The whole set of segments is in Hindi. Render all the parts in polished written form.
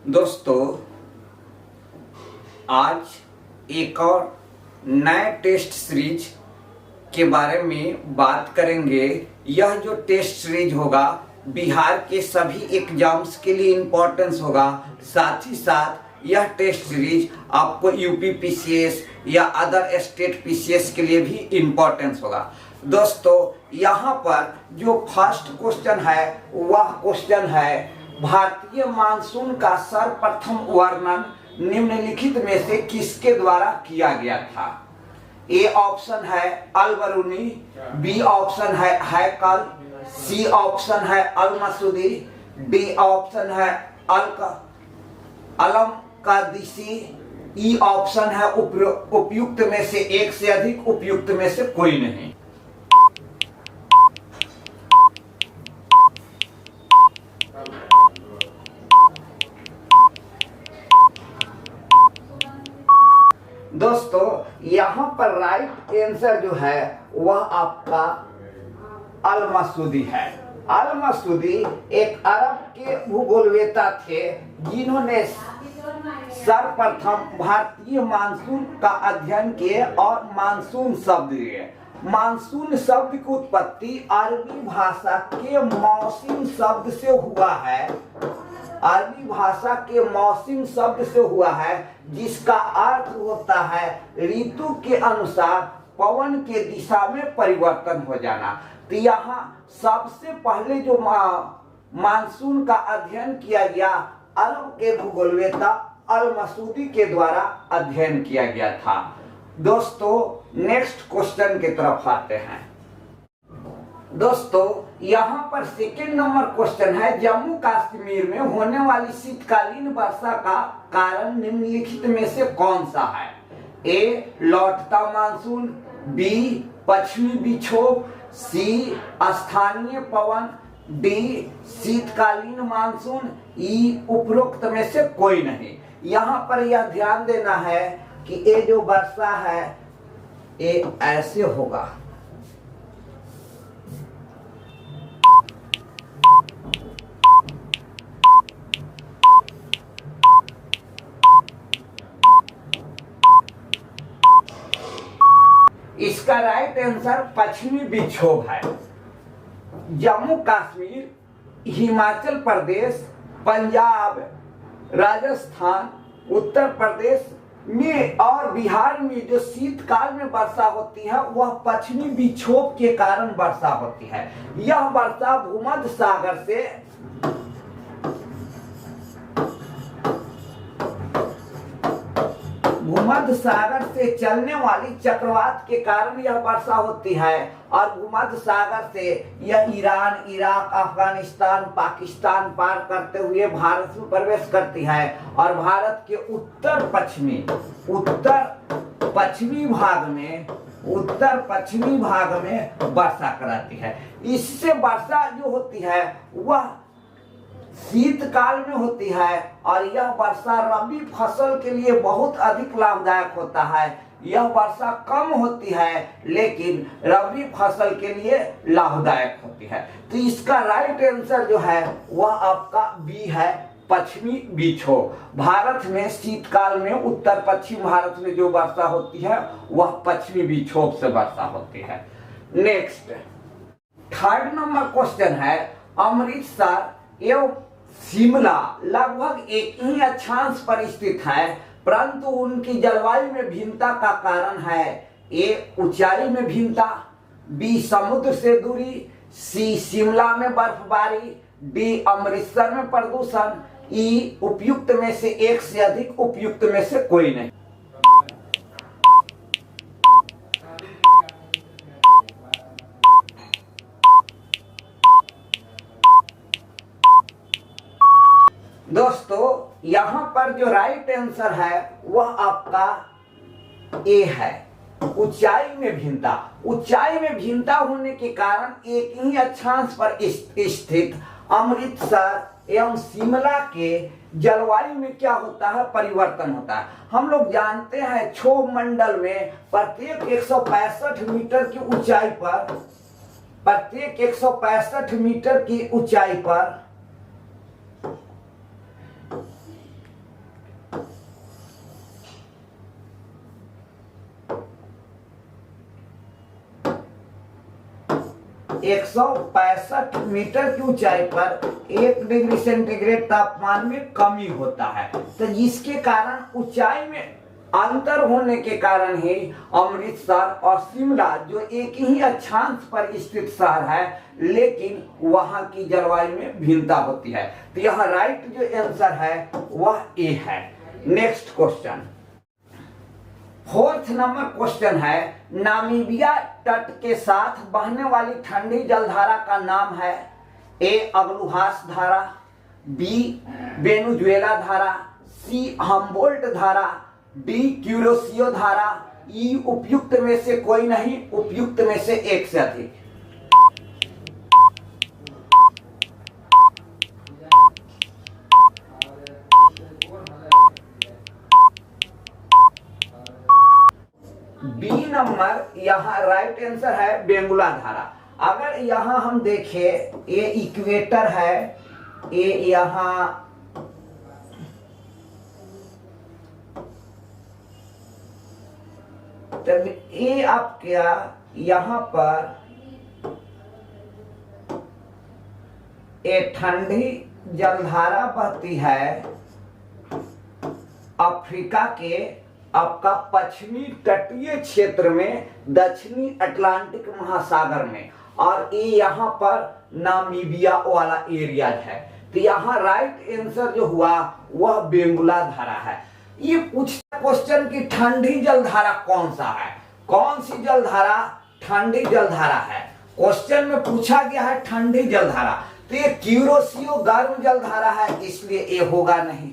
दोस्तों, आज एक और नए टेस्ट सीरीज के बारे में बात करेंगे। यह जो टेस्ट सीरीज होगा बिहार के सभी एग्जाम्स के लिए इम्पोर्टेंस होगा। साथ ही साथ यह टेस्ट सीरीज आपको यूपी पीसीएस या अदर स्टेट पीसीएस के लिए भी इम्पोर्टेंस होगा। दोस्तों, यहाँ पर जो फर्स्ट क्वेश्चन है वह क्वेश्चन है, भारतीय मानसून का सर्वप्रथम वर्णन निम्नलिखित में से किसके द्वारा किया गया था? ए ऑप्शन है अल-बरूनी, बी ऑप्शन है हैकल, सी ऑप्शन है अल-मसूदी, डी ऑप्शन है अलम-कादिसी, ई ऑप्शन है उपयुक्त में से एक से अधिक, उपयुक्त में से कोई नहीं। दोस्तों, यहाँ पर राइट आंसर जो है वह आपका अल-मसूदी है। अल-मसूदी एक अरब के भूगोलवेता थे जिन्होंने सर्वप्रथम भारतीय मानसून का अध्ययन किए और मानसून शब्द लिए। मानसून शब्द की उत्पत्ति अरबी भाषा के मौसम शब्द से हुआ है। अरबी भाषा के मौसम शब्द से हुआ है, जिसका अर्थ होता है ऋतु के अनुसार पवन के दिशा में परिवर्तन हो जाना। तो यहाँ सबसे पहले जो मानसून का अध्ययन किया गया अरब के भूगोलवेता अल-मसूदी के द्वारा अध्ययन किया गया था। दोस्तों, नेक्स्ट क्वेश्चन की तरफ आते हैं। दोस्तों, यहाँ पर सेकेंड नंबर क्वेश्चन है, जम्मू कश्मीर में होने वाली शीतकालीन वर्षा का कारण निम्नलिखित में से कौन सा है? ए लौटता मानसून, बी पश्चिमी विक्षोभ, सी स्थानीय पवन, डी शीतकालीन मानसून, ई उपरोक्त में से कोई नहीं। यहाँ पर यह ध्यान देना है कि ये जो वर्षा है ये ऐसे होगा। इसका राइट आंसर पश्चिमी विक्षोभ है। जम्मू कश्मीर, हिमाचल प्रदेश, पंजाब, राजस्थान, उत्तर प्रदेश में और बिहार में जो शीतकाल में वर्षा होती है वह पश्चिमी विक्षोभ के कारण वर्षा होती है। यह वर्षा भूमध्य सागर से चलने वाली चक्रवात के कारण यह वर्षा होती है और भूमध्य सागर से यह ईरान, इराक, अफगानिस्तान, पाकिस्तान पार करते हुए भारत में प्रवेश करती है और भारत के उत्तर पश्चिमी भाग में वर्षा कराती है। इससे वर्षा जो होती है वह शीतकाल में होती है और यह वर्षा रबी फसल के लिए बहुत अधिक लाभदायक होता है। यह वर्षा कम होती है लेकिन रबी फसल के लिए लाभदायक होती है। तो इसका राइट आंसर जो है वह आपका बी है, पश्चिमी विक्षोभ। भारत में शीतकाल में उत्तर पश्चिम भारत में जो वर्षा होती है वह पश्चिमी विक्षोभ से वर्षा होती है। नेक्स्ट थर्ड नंबर क्वेश्चन है, अमृतसर एवं शिमला लगभग एक ही अक्षांश पर स्थित है, परंतु उनकी जलवायु में भिन्नता का कारण है ए ऊंचाई में भिन्नता, बी समुद्र से दूरी, सी शिमला में बर्फबारी, डी अमृतसर में प्रदूषण, ई उपयुक्त में से एक से अधिक, उपयुक्त में से कोई नहीं। दोस्तों, यहाँ पर जो राइट आंसर है वह आपका ए है, ऊंचाई में भिन्नता। ऊंचाई में भिन्नता होने के कारण एक ही अक्षांश पर स्थित अमृतसर एवं शिमला के जलवायु में क्या होता है, परिवर्तन होता है। हम लोग जानते हैं क्षोभ मंडल में प्रत्येक 165 मीटर की ऊंचाई 165 मीटर की ऊंचाई पर 1 डिग्री सेंटीग्रेड तापमान में कमी होता है। तो जिसके कारण ऊंचाई में अंतर होने के कारण ही अमृतसर और शिमला जो एक ही अक्षांश पर स्थित शहर है, लेकिन वहां की जलवायु में भिन्नता होती है। तो यह राइट जो आंसर है वह ए है। Next question, 4th number question है, नामीबिया तट के साथ बहने वाली ठंडी जलधारा का नाम है। ए अग्लुहास धारा, बी वेनेजुएला धारा, सी हम्बोल्ट धारा, डी क्यूरोसियो धारा, ई उपयुक्त में से कोई नहीं, उपयुक्त में से एक से अधिक। बी नंबर यहाँ राइट आंसर है बेंगुला धारा। अगर यहाँ हम देखें, ये इक्वेटर है, ये यहाँ तब ये आप क्या यहाँ पर ये ठंडी जलधारा बहती है अफ्रीका के आपका पश्चिमी तटीय क्षेत्र में, दक्षिणी अटलांटिक महासागर में, और ये यहाँ पर नामीबिया वाला एरिया है। तो यहाँ राइट आंसर जो हुआ वह बेंगुला धारा है। ये पूछता क्वेश्चन की ठंडी जलधारा कौन सा है, कौन सी जलधारा ठंडी जलधारा है। क्वेश्चन में पूछा गया है ठंडी जलधारा, तो ये क्यूरोसियो गर्म जलधारा है, इसलिए ये होगा नहीं।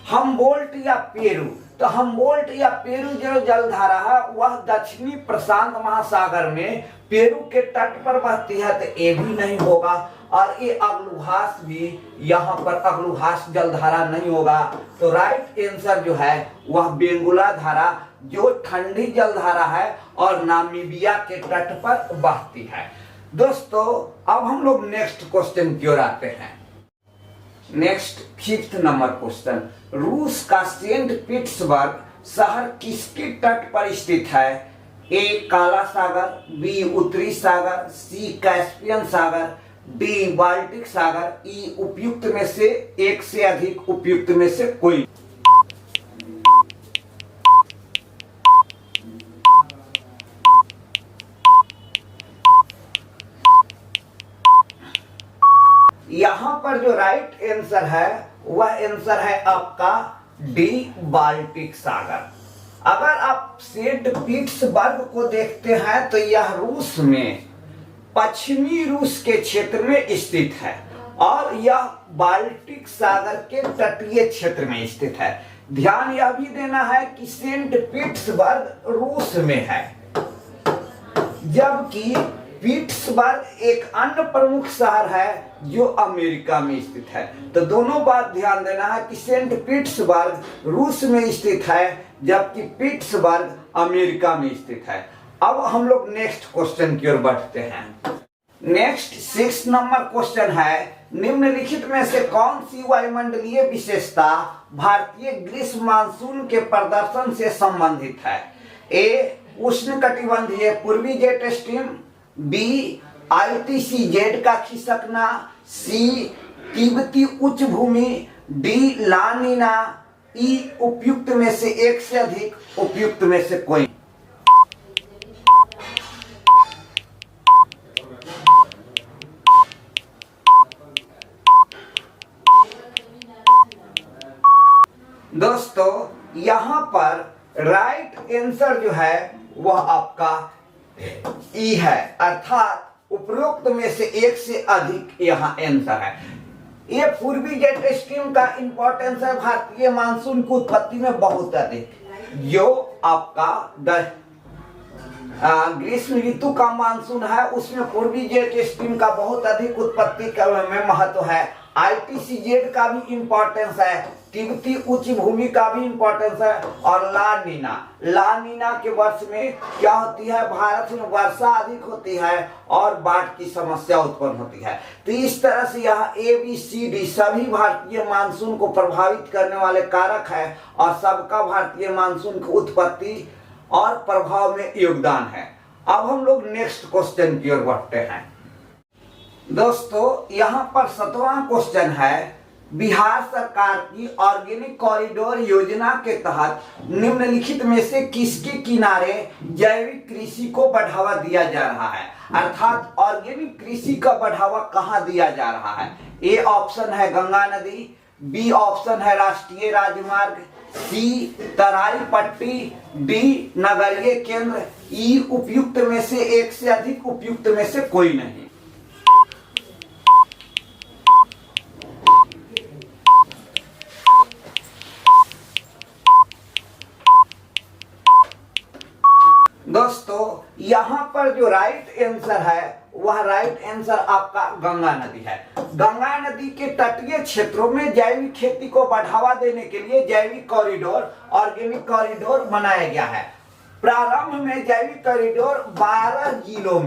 हम्बोल्ट या पेरू, तो हम्बोल्ट या पेरू जो जलधारा है वह दक्षिणी प्रशांत महासागर में पेरू के तट पर बहती है, तो ये भी नहीं होगा। और ये अग्लुहास भी, यहाँ पर अग्लुहास जलधारा नहीं होगा। तो राइट आंसर जो है वह बेंगुला धारा जो ठंडी जलधारा है और नामीबिया के तट पर बहती है। दोस्तों अब हम लोग नेक्स्ट क्वेश्चन की ओर आते हैं। नेक्स्ट 5th नंबर क्वेश्चन, रूस का सेंट पीटर्सबर्ग शहर किसके तट पर स्थित है। ए काला सागर, बी उत्तरी सागर, सी कैस्पियन सागर, डी बाल्टिक सागर, ई उपयुक्त में से एक से अधिक, उपयुक्त में से कोई। यहां पर जो राइट आंसर है वह आंसर है आपका डी बाल्टिक सागर। अगर आप सेंट पीटर्सबर्ग को देखते हैं तो यह रूस में पश्चिमी रूस के क्षेत्र में स्थित है और यह बाल्टिक सागर के तटीय क्षेत्र में स्थित है। ध्यान यह भी देना है कि सेंट पीटर्सबर्ग रूस में है, जबकि पीटर्सबर्ग एक अन्य प्रमुख शहर है जो अमेरिका में स्थित है। तो दोनों बात ध्यान देना है कि सेंट पीटर्सबर्ग रूस में स्थित है जबकि पीटर्सबर्ग अमेरिका में स्थित है। अब हम लोग नेक्स्ट क्वेश्चन की ओर बढ़ते हैं। नेक्स्ट 6 नंबर क्वेश्चन है, निम्नलिखित में से कौन सी वायुमंडलीय विशेषता भारतीय ग्रीष्म मानसून के प्रदर्शन से संबंधित है। ए उष्णकटिबंधीय पूर्वी जेट स्ट्रीम, बी ITCZ का खिसकना, सी तिब्बती उच्च भूमि, डी ला नीना, ई उपयुक्त में से एक से अधिक, उपयुक्त में से कोई। दोस्तों यहाँ पर राइट आंसर जो है वह आपका ई है, अर्थात उपरोक्त में से एक से अधिक यहाँ आंसर है। ये पूर्वी जेट स्ट्रीम का इंपॉर्टेंस है भारतीय मानसून की उत्पत्ति में बहुत अधिक, जो आपका ग्रीष्म ऋतु का मानसून है उसमें पूर्वी जेट स्ट्रीम का बहुत अधिक उत्पत्ति में महत्व है। ITCZ का भी इंपॉर्टेंस है, तिब्बती उच्च भूमि का भी इंपॉर्टेंस है, और ला नीना के वर्ष में क्या होती है, भारत में वर्षा अधिक होती है और बाढ़ की समस्या उत्पन्न होती है। तो इस तरह से यह ABCD सभी भारतीय मानसून को प्रभावित करने वाले कारक है और सबका भारतीय मानसून की उत्पत्ति और प्रभाव में योगदान है। अब हम लोग नेक्स्ट क्वेश्चन की ओर बढ़ते हैं। दोस्तों यहाँ पर 7वां क्वेश्चन है, बिहार सरकार की ऑर्गेनिक कॉरिडोर योजना के तहत निम्नलिखित में से किसके किनारे जैविक कृषि को बढ़ावा दिया जा रहा है? अर्थात ऑर्गेनिक कृषि का बढ़ावा कहाँ दिया जा रहा है? ए ऑप्शन है गंगा नदी, बी ऑप्शन है राष्ट्रीय राजमार्ग, सी तराई पट्टी, डी नगरीय केंद्र, ई उपयुक्त में से एक से अधिक, उपयुक्त में से कोई नहीं। दोस्तों यहाँ पर जो राइट आंसर है वह राइट आंसर आपका गंगा नदी है। गंगा नदी के तटीय क्षेत्रों में जैविक खेती को बढ़ावा देने के लिए जैविक कॉरिडोर, ऑर्गेनिक कॉरिडोर बनाया गया है। प्रारंभ में जैविक कॉरिडोर 12 जिलों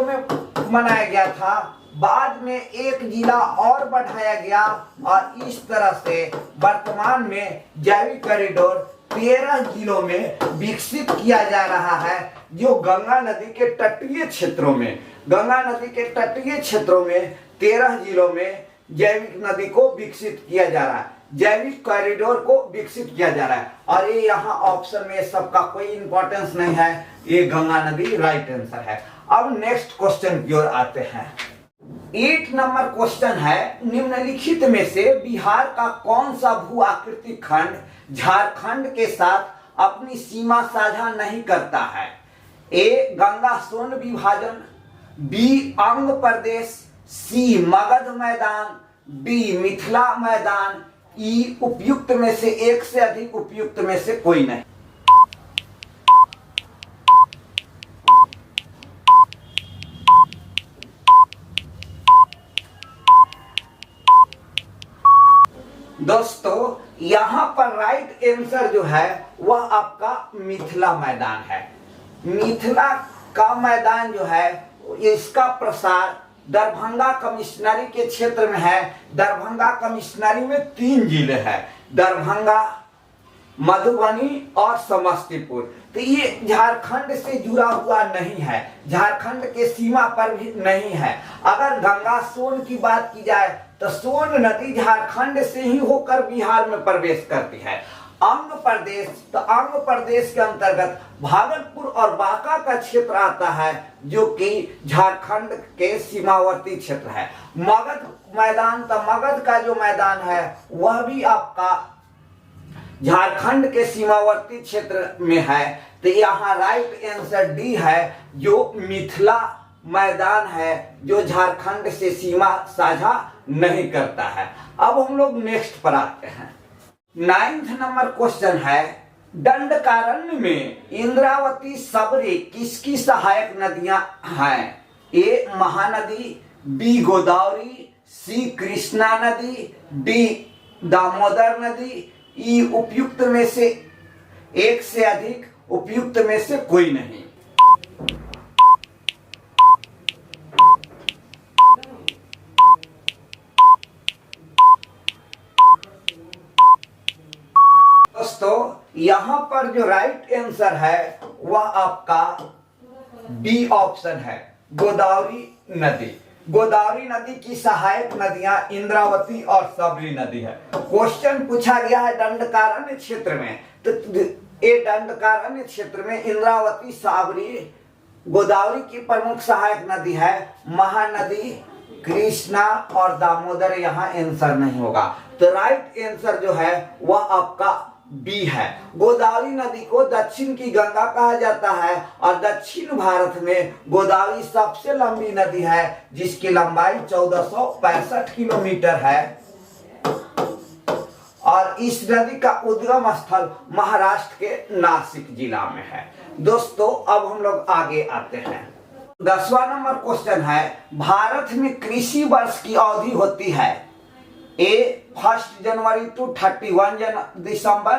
में बनाया गया था। बाद में एक जिला और बढ़ाया गया और इस तरह से वर्तमान में जैविक कॉरिडोर 13 जिलों में विकसित किया जा रहा है, जो गंगा नदी के तटीय क्षेत्रों में, गंगा नदी के तटीय क्षेत्रों में 13 जिलों में जैविक नदी को विकसित किया जा रहा है, जैविक कॉरिडोर को विकसित किया जा रहा है। और ये यहाँ ऑप्शन में सबका कोई इंपॉर्टेंस नहीं है, ये गंगा नदी राइट आंसर है। अब नेक्स्ट क्वेश्चन की ओर आते हैं। 8 नंबर क्वेश्चन है, निम्नलिखित में से बिहार का कौन सा भू आकृति खंड झारखंड के साथ अपनी सीमा साझा नहीं करता है? ए गंगा सोन विभाजन, बी अंग प्रदेश, सी मगध मैदान, डी मिथिला मैदान, ई उपयुक्त में से एक से अधिक, उपयुक्त में से कोई नहीं। दोस्तों यहाँ पर राइट आंसर जो है वह आपका मिथिला मैदान है। मिथिला का मैदान जो है इसका प्रसार दरभंगा कमिश्नरी के क्षेत्र में है। दरभंगा कमिश्नरी में 3 जिले हैं, दरभंगा, मधुबनी और समस्तीपुर। तो ये झारखंड से जुड़ा हुआ नहीं है, झारखंड के सीमा पर भी नहीं है। अगर गंगा सोन की बात की जाए तो सोन नदी झारखंड से ही होकर बिहार में प्रवेश करती है। अंग प्रदेश, तो अंग प्रदेश के अंतर्गत भागलपुर और बांका का क्षेत्र आता है, जो कि झारखंड के सीमावर्ती क्षेत्र है। मगध मैदान, तो मगध का जो मैदान है वह भी आपका झारखंड के सीमावर्ती क्षेत्र में है। तो यहाँ राइट आंसर डी है, जो मिथिला मैदान है, जो झारखंड से सीमा साझा नहीं करता है। अब हम लोग नेक्स्ट पर आते हैं। 9th नंबर क्वेश्चन है, दंडकारण्य में इंद्रावती, सबरी किसकी सहायक नदियां हैं? ए महानदी, बी गोदावरी, सी कृष्णा नदी, डी दामोदर नदी, ई उपयुक्त में से एक से अधिक, उपयुक्त में से कोई नहीं। दोस्तों यहाँ पर जो राइट आंसर है वह आपका बी ऑप्शन है, गोदावरी नदी। गोदावरी नदी की सहायक नदियां इंद्रावती और सबरी नदी है। क्वेश्चन पूछा गया है दंडकारण्य क्षेत्र में, तो ये दंडकारण्य क्षेत्र में इंद्रावती, सबरी, गोदावरी की प्रमुख सहायक नदी है। महानदी, कृष्णा और दामोदर यहाँ आंसर नहीं होगा। तो राइट आंसर जो है वह आपका बी है। गोदावरी नदी को दक्षिण की गंगा कहा जाता है और दक्षिण भारत में गोदावरी सबसे लंबी नदी है, जिसकी लंबाई 1465 किलोमीटर है। और इस नदी का उद्गम स्थल महाराष्ट्र के नासिक जिला में है। दोस्तों अब हम लोग आगे आते हैं। 10वां नंबर क्वेश्चन है, भारत में कृषि वर्ष की अवधि होती है? ए 1 जनवरी टू 31 दिसंबर,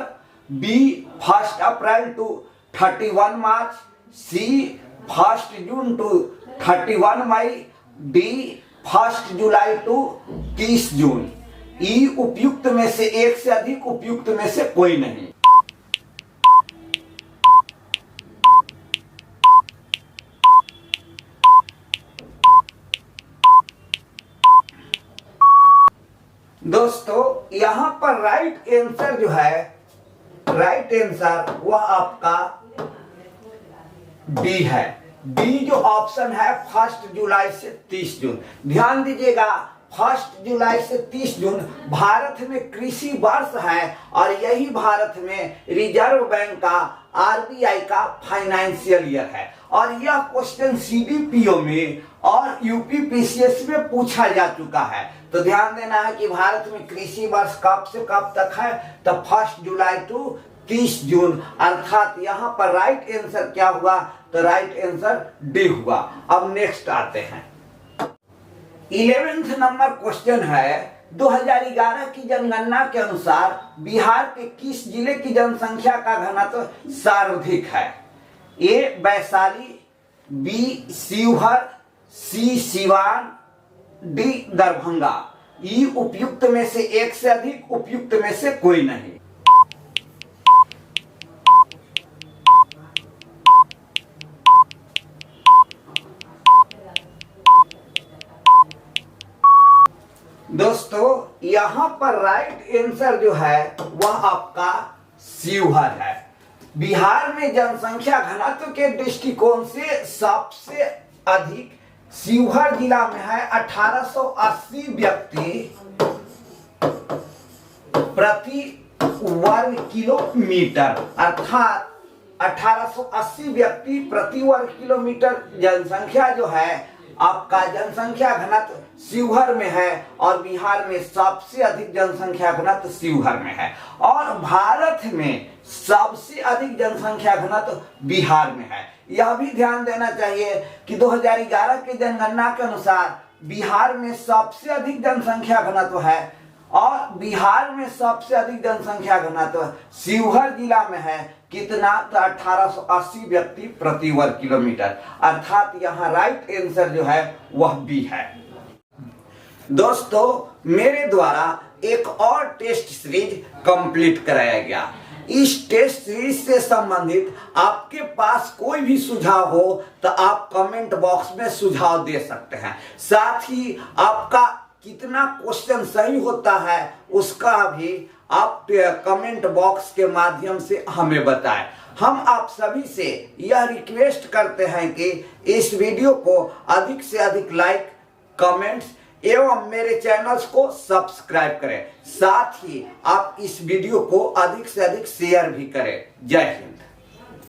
बी 1 अप्रैल टू 31 मार्च, सी 1 जून टू 31 मई, डी 1 जुलाई टू 30 जून। ई उपयुक्त में से एक से अधिक, उपयुक्त में से कोई नहीं। दोस्तों यहाँ पर राइट आंसर जो है, राइट आंसर वह आपका डी है। डी जो ऑप्शन है 1 जुलाई से 30 जून। ध्यान दीजिएगा, 1 जुलाई से 30 जून भारत में कृषि वर्ष है और यही भारत में रिजर्व बैंक का, आरबीआई का फाइनेंशियल ईयर है। और यह क्वेश्चन सीडीपीओ में और यूपीपीसीएस में पूछा जा चुका है। तो ध्यान देना है कि भारत में कृषि वर्ष कब से कब तक है, तो 1 जुलाई टू 30 जून, अर्थात यहाँ पर राइट आंसर क्या हुआ, तो राइट आंसर डी हुआ। अब नेक्स्ट आते हैं, 11th नंबर क्वेश्चन है, 2011 की जनगणना के अनुसार बिहार के किस जिले की जनसंख्या का घनत्व सर्वाधिक है? ए वैशाली, बी शिवहर, सी सिवान, डी दरभंगा। ई उपयुक्त में से एक से अधिक, उपयुक्त में से कोई नहीं। दोस्तों यहां पर राइट आंसर जो है वह आपका शिवहर है। बिहार में जनसंख्या घनत्व के दृष्टिकोण से सबसे अधिक शिवहर जिला में है। 1880 व्यक्ति प्रति वर्ग किलोमीटर, अर्थात 1880 व्यक्ति प्रति वर्ग किलोमीटर जनसंख्या जो है आपका जनसंख्या घनत्व शिवहर में है। और बिहार में सबसे अधिक जनसंख्या घनत्व शिवहर में है। और भारत में सबसे अधिक जनसंख्या घनत्व बिहार में है। यह भी ध्यान देना चाहिए कि 2011 के जनगणना के अनुसार बिहार में सबसे अधिक जनसंख्या घनत्व है और बिहार में सबसे अधिक जनसंख्या घनत्व शिवहर जिला में है। कितना? तो 1880 व्यक्ति प्रति वर्ग किलोमीटर, अर्थात यहाँ राइट आंसर जो है वह बी है। दोस्तों मेरे द्वारा एक और टेस्ट सीरीज कंप्लीट कराया गया। इस टेस्ट सीरीज से संबंधित आपके पास कोई भी सुझाव हो तो आप कमेंट बॉक्स में सुझाव दे सकते हैं। साथ ही आपका कितना क्वेश्चन सही होता है उसका भी आप कमेंट बॉक्स के माध्यम से हमें बताएं। हम आप सभी से यह रिक्वेस्ट करते हैं कि इस वीडियो को अधिक से अधिक लाइक, कमेंट्स एवं मेरे चैनल्स को सब्सक्राइब करें। साथ ही आप इस वीडियो को अधिक से अधिक शेयर भी करें। जय हिंद।